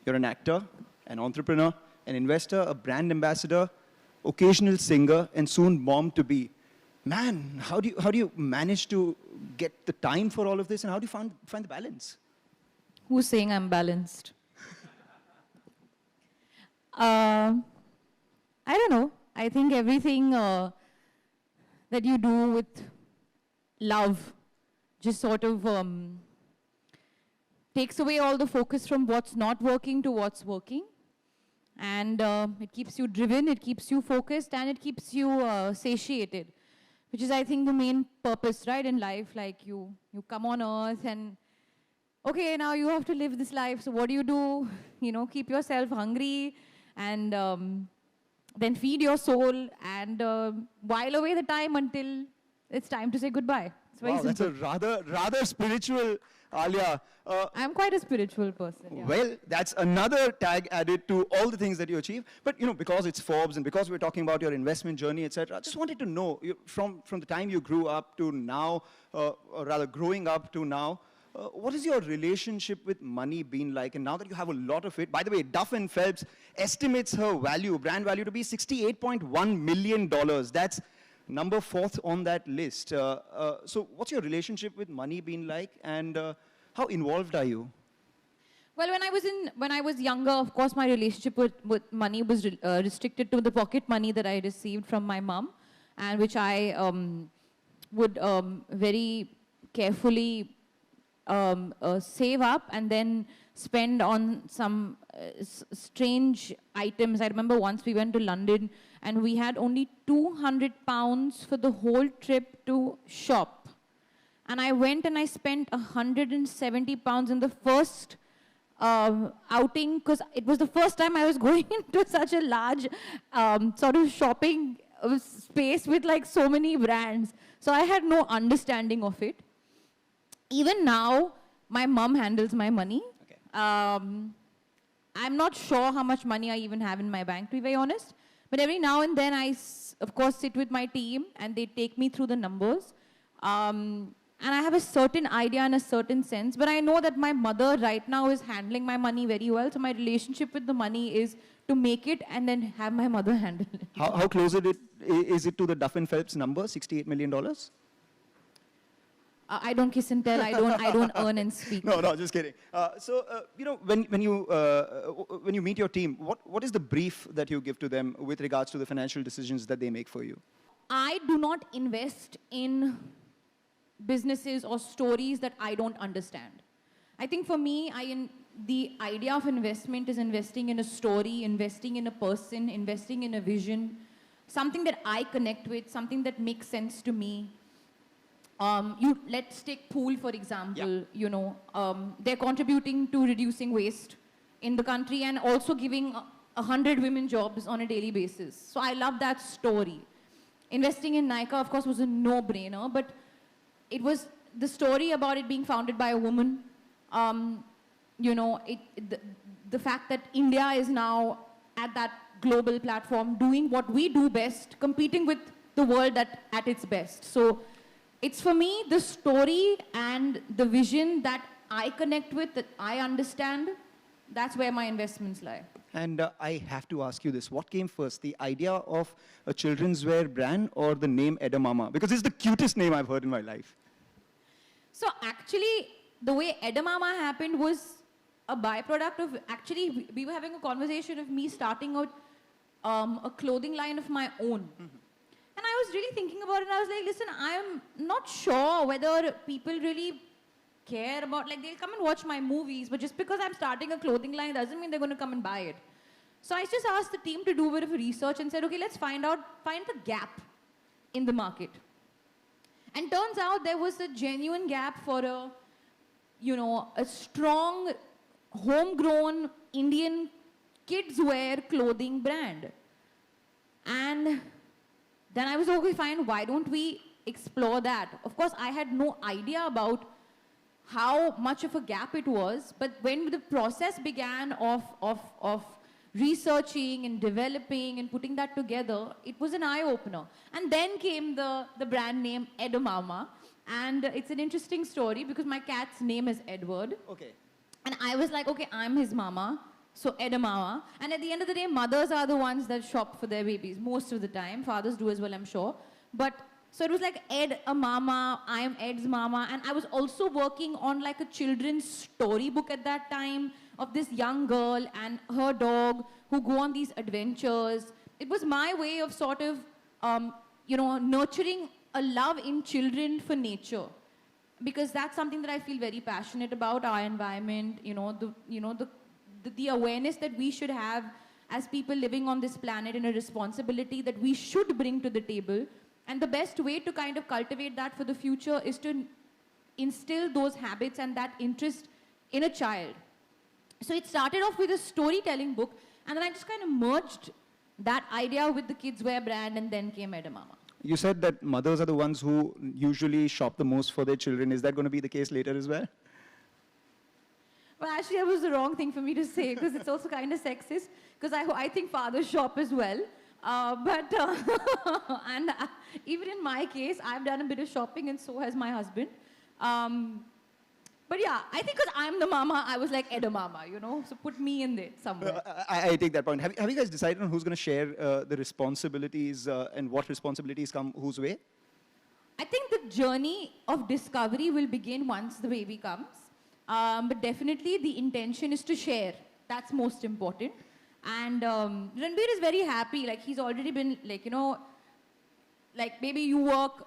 You're an actor, an entrepreneur, an investor, a brand ambassador, occasional singer, and soon mom to be. Man, how do you manage to get the time for all of this, and how do you find the balance? Who's saying I'm balanced? I don't know. I think everything that you do with love just sort of takes away all the focus from what's not working to what's working. And it keeps you driven, it keeps you focused, and it keeps you satiated, which is, I think, the main purpose, right, in life. Like you come on earth and, okay, now you have to live this life. So what do? Keep yourself hungry and then feed your soul and while away the time until it's time to say goodbye. It's very simple. That's a rather spiritual, Alia. I'm quite a spiritual person. Yeah. Well, that's another tag added to all the things that you achieve. But because it's Forbes and because we're talking about your investment journey, etc., I just wanted to know, from the time you grew up to now, or rather growing up to now, what is your relationship with money been like? And now that you have a lot of it, by the way, Duff & Phelps estimates her brand value to be $68.1 million. That's number 4th on that list. So what's your relationship with money been like, and how involved are you? Well, when I was younger, of course, my relationship with money was restricted to the pocket money that I received from my mom, and which I would very carefully save up and then spend on some strange items. I remember once we went to London and we had only 200 pounds for the whole trip to shop. And I went and I spent 170 pounds in the first outing, because it was the first time I was going into such a large sort of shopping space with like so many brands. So I had no understanding of it. Even now, my mom handles my money. Okay. I'm not sure how much money I even have in my bank, to be very honest. But every now and then, I, of course, sit with my team, and they take me through the numbers. And I have a certain idea and a certain sense. But I know that my mother right now is handling my money very well. So my relationship with the money is to make it and then have my mother handle it. How close is it to the Duff & Phelps number, $68 million? I don't kiss and tell. I don't earn and speak. No, just kidding. When you meet your team, what is the brief that you give to them with regards to the financial decisions that they make for you? I do not invest in businesses or stories that I don't understand. I think for me, the idea of investment is investing in a story, investing in a person, investing in a vision, something that I connect with, something that makes sense to me. Let's take Pool, for example. Yeah. They're contributing to reducing waste in the country and also giving 100 women jobs on a daily basis. So I love that story. Investing in Nykaa, of course, was a no-brainer, but it was the story about it being founded by a woman. The fact that India is now at that global platform doing what we do best, competing with the world at its best. So it's, for me, the story and the vision that I connect with, that I understand. That's where my investments lie. And I have to ask you this. What came first, the idea of a children's wear brand or the name Edamama? Because it's the cutest name I've heard in my life. So actually, the way Edamama happened was a byproduct of, actually, we were having a conversation of me starting out a clothing line of my own. Mm-hmm. And I was really thinking about it, and I was like, listen, I am not sure whether people really care about, like, they'll come and watch my movies, but just because I'm starting a clothing line doesn't mean they're going to come and buy it. So I just asked the team to do a bit of research and said, okay, let's find the gap in the market. And turns out there was a genuine gap for a strong, homegrown Indian kids wear clothing brand. And then I was, okay, fine, why don't we explore that? Of course, I had no idea about how much of a gap it was, but when the process began of researching and developing and putting that together, it was an eye-opener. And then came the brand name Edamama, and it's an interesting story because my cat's name is Edward. Okay. And I was like, okay, I'm his mama. So edamama. And at the end of the day, mothers are the ones that shop for their babies most of the time. Fathers do as well, I'm sure. But so it was like Ed a mama, I am Ed's mama. And I was also working on like a children's storybook at that time of this young girl and her dog who go on these adventures. It was my way of sort of, nurturing a love in children for nature. Because that's something that I feel very passionate about, our environment, the awareness that we should have as people living on this planet, and a responsibility that we should bring to the table. And the best way to kind of cultivate that for the future is to instill those habits and that interest in a child. So it started off with a storytelling book, and then I just kind of merged that idea with the kids wear brand, and then came Edamama. You said that mothers are the ones who usually shop the most for their children. Is that going to be the case later as well? Well, actually, that was the wrong thing for me to say, because it's also kind of sexist, because I think fathers shop as well. Even in my case, I've done a bit of shopping, and so has my husband. But yeah, I think because I'm the mama, I was like edamama, so put me in there somewhere. I take that point. Have you guys decided on who's going to share the responsibilities and what responsibilities come whose way? I think the journey of discovery will begin once the baby comes. But definitely the intention is to share. That's most important. And Ranbir is very happy. Like, he's already been, like maybe you work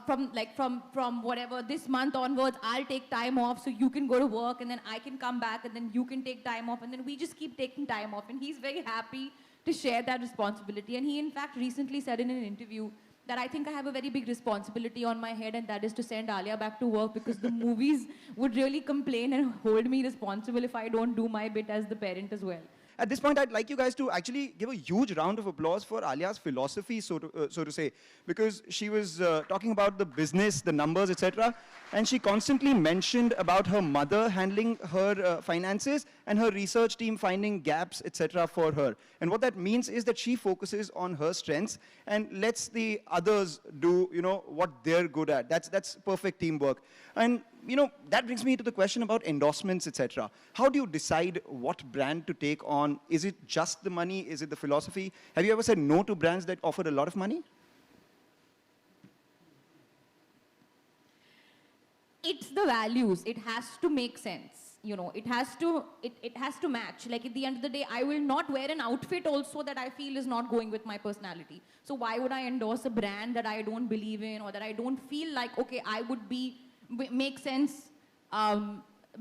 from whatever, this month onwards, I'll take time off so you can go to work, and then I can come back, and then you can take time off, and then we just keep taking time off. And he's very happy to share that responsibility. And he, in fact, recently said in an interview that I think I have a very big responsibility on my head, and that is to send Alia back to work, because the movies would really complain and hold me responsible if I don't do my bit as the parent as well. At this point, I'd like you guys to actually give a huge round of applause for Alia's philosophy, so to say, because she was talking about the business, the numbers, etc. And she constantly mentioned about her mother handling her finances and her research team finding gaps, etc. for her. And what that means is that she focuses on her strengths and lets the others do, what they're good at. That's perfect teamwork. And that brings me to the question about endorsements, etc. How do you decide what brand to take on? Is it just the money? Is it the philosophy? Have you ever said no to brands that offered a lot of money? It's the values. It has to make sense. It has to match. Like, at the end of the day, I will not wear an outfit also that I feel is not going with my personality. So why would I endorse a brand that I don't believe in, or that I don't feel like, okay, I would make sense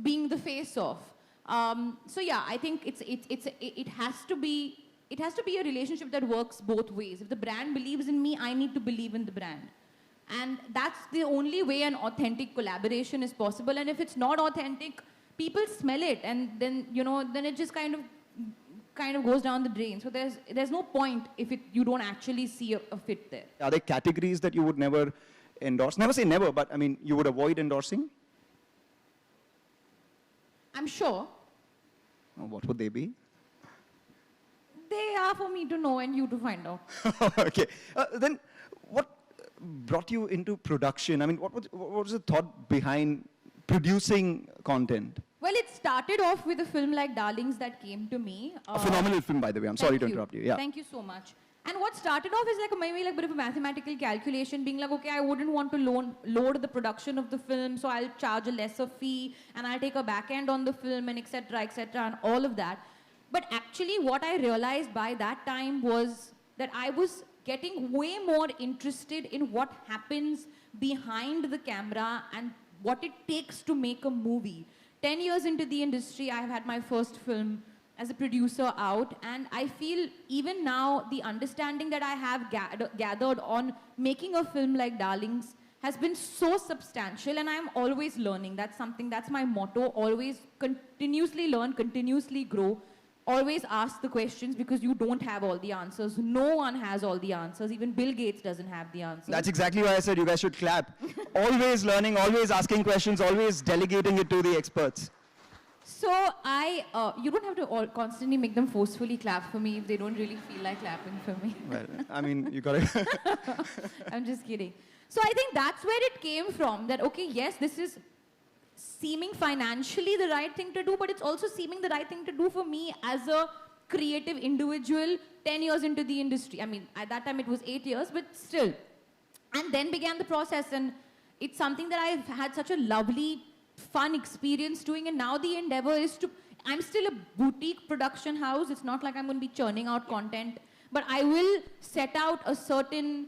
being the face of? So yeah, I think it has to be a relationship that works both ways. If the brand believes in me, I need to believe in the brand. And that's the only way an authentic collaboration is possible. And if it's not authentic, people smell it, and then then it just kind of goes down the drain. So there's no point if you don't actually see a fit there. Are there categories that you would never endorse? Never say never, but I mean, you would avoid endorsing? I'm sure. What would they be? They are for me to know and you to find out. Okay. Then what brought you into production? I mean, what was the thought behind producing content? Well, it started off with a film like Darlings that came to me. A phenomenal film, by the way. I'm sorry to interrupt you. Yeah. Thank you so much. And what started off is maybe a bit of a mathematical calculation, being like, okay, I wouldn't want to load the production of the film, so I'll charge a lesser fee, and I'll take a back end on the film, and etc., and all of that. But actually, what I realized by that time was that I was getting way more interested in what happens behind the camera and what it takes to make a movie. 10 years into the industry, I have had my first film as a producer out, and I feel even now the understanding that I have gathered on making a film like Darlings has been so substantial, and I'm always learning. That's my motto: always continuously learn, continuously grow, always ask the questions, because you don't have all the answers. No one has all the answers. Even Bill Gates doesn't have the answers. That's exactly why I said you guys should clap. Always learning, always asking questions, always delegating it to the experts. So you don't have to constantly make them forcefully clap for me if they don't really feel like clapping for me. Well, I mean, you got it. I'm just kidding. So I think that's where it came from, that, okay, yes, this is seeming financially the right thing to do, but it's also seeming the right thing to do for me as a creative individual 10 years into the industry. I mean, at that time it was 8 years, but still. And then began the process, and it's something that I've had such a lovely, fun experience doing, and now the endeavor is to, I'm still a boutique production house. It's not like I'm going to be churning out content, but I will set out a certain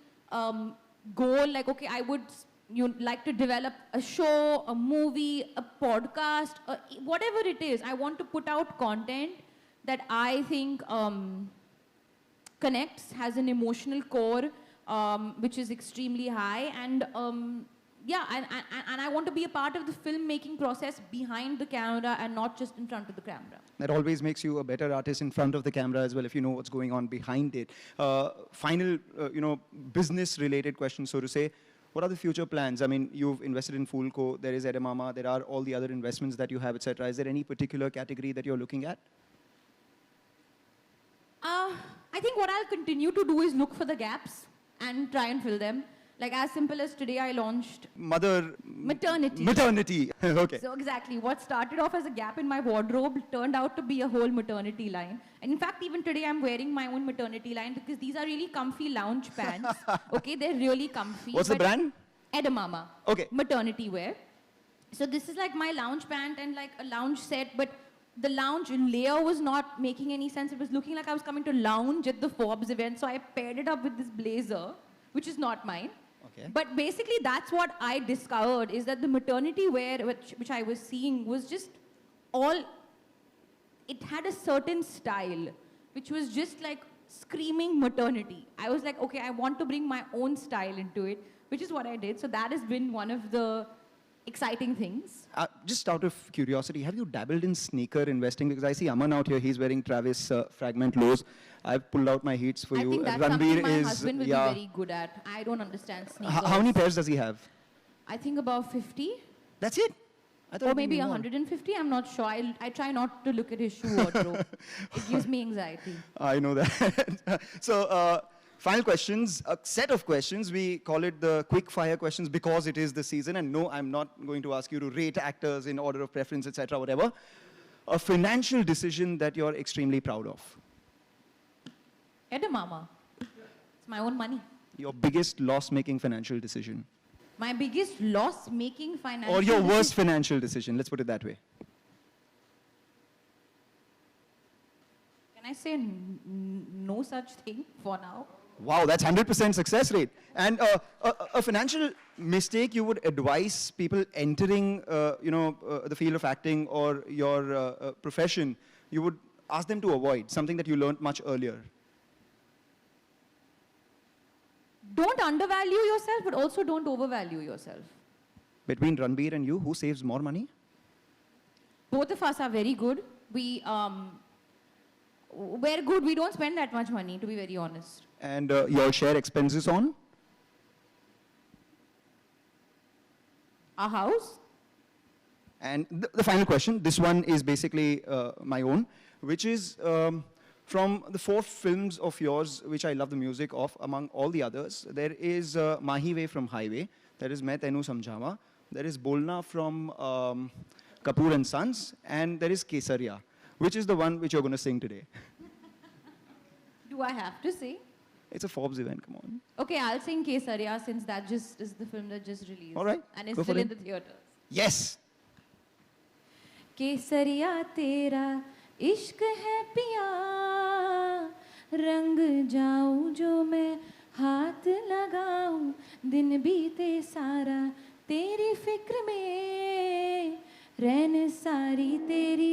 goal, like, okay, I would like to develop a show, a movie, a podcast, whatever it is. I want to put out content that I think connects, has an emotional core, which is extremely high, and yeah, and I want to be a part of the filmmaking process behind the camera and not just in front of the camera. That always makes you a better artist in front of the camera as well, if you know what's going on behind it. Final, business-related question, so to say. What are the future plans? I mean, you've invested in Foolco, there is Edamama, there are all the other investments that you have, etc. Is there any particular category that you're looking at? I think what I'll continue to do is look for the gaps and try and fill them. Like, as simple as today I launched maternity. Maternity. Okay. So exactly, what started off as a gap in my wardrobe turned out to be a whole maternity line. And in fact, even today I'm wearing my own maternity line because these are really comfy lounge pants. Okay, they're really comfy. What's the brand? Edamama. Okay. Maternity wear. So this is like my lounge pant and like a lounge set, but the lounge layer was not making any sense. It was looking like I was coming to lounge at the Forbes event. So I paired it up with this blazer, which is not mine. Okay. But basically, that's what I discovered, is that the maternity wear, which I was seeing, was just all, it had a certain style, which was just like screaming maternity. I was like, okay, I want to bring my own style into it, which is what I did. So that has been one of the exciting things. Just out of curiosity, have you dabbled in sneaker investing? Because I see Aman out here, he's wearing Travis Fragment lows. I've pulled out my heats for you. I think that's something my husband will be very good at. I don't understand sneakers. How many pairs does he have? I think about 50. That's it? Or maybe 150, I'm not sure. I try not to look at his shoe wardrobe. It gives me anxiety. I know that. So, final questions, a set of questions. We call it the quick fire questions because it is the season. And no, I'm not going to ask you to rate actors in order of preference, etc., whatever. A financial decision that you're extremely proud of. Edamama. It's my own money. Your biggest loss-making financial decision. My biggest loss-making financial Or your decision. worst financial decision, let's put it that way. Can I say no such thing for now? Wow, that's 100% success rate. And a financial mistake you would advise people entering, the field of acting or your profession, you would ask them to avoid, something that you learned much earlier. Don't undervalue yourself, but also don't overvalue yourself. Between Ranbir and you, who saves more money? Both of us are very good. We're good. We don't spend that much money, to be very honest. And your share expenses on? Our house. And the final question, this one is basically my own, which is from the 4 films of yours, which I love the music of, among all the others, there is Mahi Way from Highway, there is Main Tainu Samjhawa, there is Bolna from Kapoor and Sons, and there is Kesariya, which is the one which you're going to sing today. Do I have to sing? It's a Forbes event, come on. Okay, I'll sing Kesariya since that just is the film that just released. All right. And it's still in the theaters. Yes. Kesariya tera ishq hai piya, rang jaऊं jo main हाथ लगाऊं, दिन बीते सारा तेरी फिक्र में, रैन सारी तेरी